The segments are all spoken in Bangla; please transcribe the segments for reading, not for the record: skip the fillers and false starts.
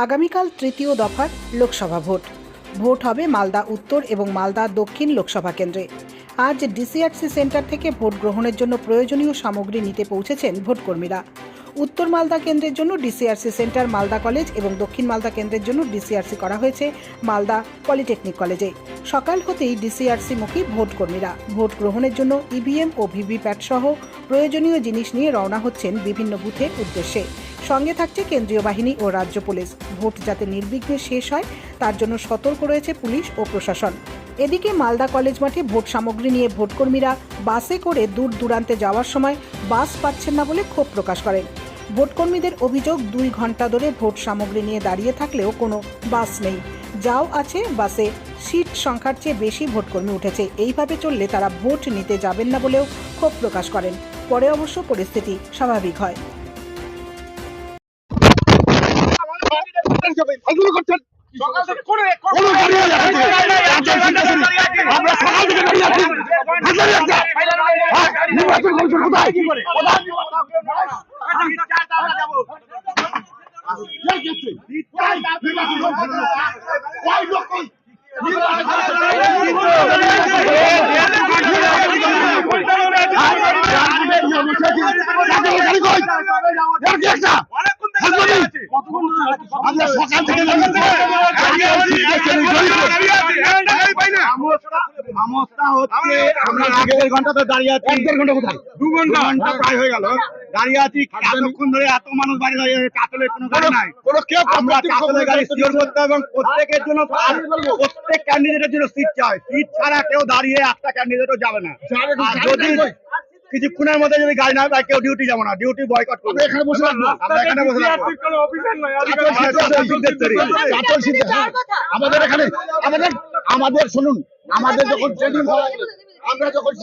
আগামীকাল তৃতীয় দফার লোকসভা ভোট হবে মালদা উত্তর এবং মালদা দক্ষিণ লোকসভা কেন্দ্রে। আজ ডিসিআরসি সেন্টার থেকে ভোট গ্রহণের জন্য প্রয়োজনীয় সামগ্রী নিতে পৌঁছেছেন ভোটকর্মীরা। উত্তর মালদা কেন্দ্রের জন্য ডিসিআরসি সেন্টার মালদা কলেজ এবং দক্ষিণ মালদা কেন্দ্রের জন্য ডিসিআরসি করা হয়েছে মালদা পলিটেকনিক কলেজে। সকাল হতেই ডিসিআরসি মুখী ভোটকর্মীরা ভোট গ্রহণের জন্য ইভিএম ও ভিভিপ্যাট সহ প্রয়োজনীয় জিনিস নিয়ে রওনা হচ্ছেন বিভিন্ন বুথের উদ্দেশ্যে। সঙ্গে থাকছে কেন্দ্রীয় বাহিনী ও রাজ্য পুলিশ। ভোট যাতে নির্বিঘ্নে শেষ হয় তার জন্য সতর্ক রয়েছে পুলিশ ও প্রশাসন। এদিকে মালদা কলেজ মাঠে ভোট সামগ্রী নিয়ে ভোটকর্মীরা বাসে করে দূর দূরান্তে যাওয়ার সময় বাস পাচ্ছেন না বলে ক্ষোভ প্রকাশ করেন। ভোটকর্মীদের অভিযোগ 2 ঘন্টা ধরে ভোট সামগ্রী নিয়ে দাঁড়িয়ে থাকলেও কোনো বাস নেই। যাও আছে, বাসে সিট সংখ্যার চেয়ে বেশি ভোটকর্মী উঠেছে। এইভাবে চললে তারা ভোট নিতে যাবেন না বলেও ক্ষোভ প্রকাশ করেন। পরে অবশ্য পরিস্থিতি স্বাভাবিক হয়। ঘন্টা তো দাঁড়িয়ে আছি, 1.5 ঘন্টা কোথায়, 2 ঘন্টা প্রায় হয়ে গেল দাঁড়িয়ে আছি। এতক্ষণ ধরে এত মানুষ বাড়ি দাঁড়িয়ে কাতলের কোনো গাড়ি নাই। আমরা কাতলের গাড়ি সিওর করতে এবং প্রত্যেকের জন্য প্রত্যেক ক্যান্ডিডেটের জন্য সিট চাই। সিট ছাড়া কেউ দাঁড়িয়ে একটা ক্যান্ডিডেটও যাবে না। যদি কিছুক্ষণের মধ্যে যদি গাড়ি না পাই কেউ ডিউটি যাবো না, ডিউটি বয়কট করবো। এখানে বসে থাকবো, আমরা এখানে বসে থাকবো। আমাদের এখানে আমাদের শুনুন, আমাদের যখন ট্রেনিং হয়, আমরা যখন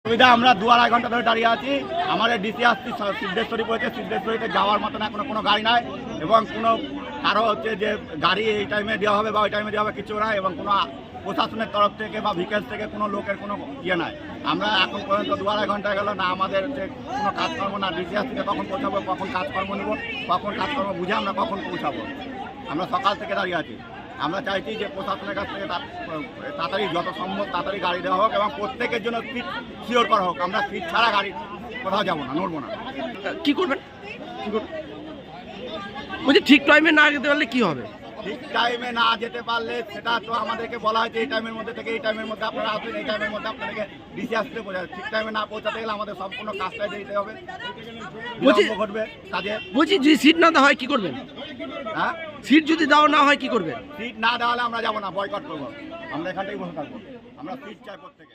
সুবিধা আমরা 2-2.5 ঘন্টা ধরে দাঁড়িয়ে আছি। আমাদের ডিসিআরসি সিদ্ধেশ্বরী পড়েছে, সিদ্ধেশ্বরীতে যাওয়ার মতন এখনো কোনো গাড়ি নাই এবং কোনো কারো হচ্ছে যে গাড়ি এই টাইমে দেওয়া হবে বা ওই টাইমে দেওয়া হবে কিছু না, এবং কোনো প্রশাসনের তরফ থেকে বা বিকেল থেকে কোনো লোকের কোনো ইয়ে নাই। আমরা এখন পর্যন্ত 2-2.5 ঘন্টা গেল না, আমাদের যে কোনো কাজকর্ম না, ডিসিআরসিতে কখন পৌঁছাবো, কখন কাজকর্ম নেব, কখন কাজকর্ম বুঝে আমরা কখন পৌঁছাবো। আমরা সকাল থেকে দাঁড়িয়ে আছি। আমরা চাইছি যে প্রশাসনের কাছ থেকে তাড়াতাড়ি যত সম্ভব তাড়াতাড়ি গাড়ি দেওয়া হোক এবং প্রত্যেকের জন্য সিট সিওর করা হোক। আমরা সিট ছাড়া গাড়ি কোথাও যাবো না, নড়বো না। কি করবেন? বলছি ঠিক টাইমে না যেতে পারলে কি হবে? ঠিক টাইমে না যেতে পারলে সেটা তো আমাদেরকে বলা হয়েছে এই টাইমের মধ্যে থেকে এই টাইমের মধ্যে আপনারা আসবেন, এই টাইমের মধ্যে আপনাদেরকে ডিসিআরসিতে পৌঁছাবে। ঠিক টাইমে না পৌঁছাতে গেলে আমাদের সম্পূর্ণ কাজটা দিতে হবে, ঘটবে কাজে। বলছি যদি সিট না দেওয়া হয় কি করবেন? হ্যাঁ, সিট যদি দেওয়া না হয় কি করবেন? সিট না দেওয়া হলে আমরা যাবো না, বয়কট করবো। আমরা এখান থেকে বসে থাকবো। আমরা সিট চাই প্রত্যেকে।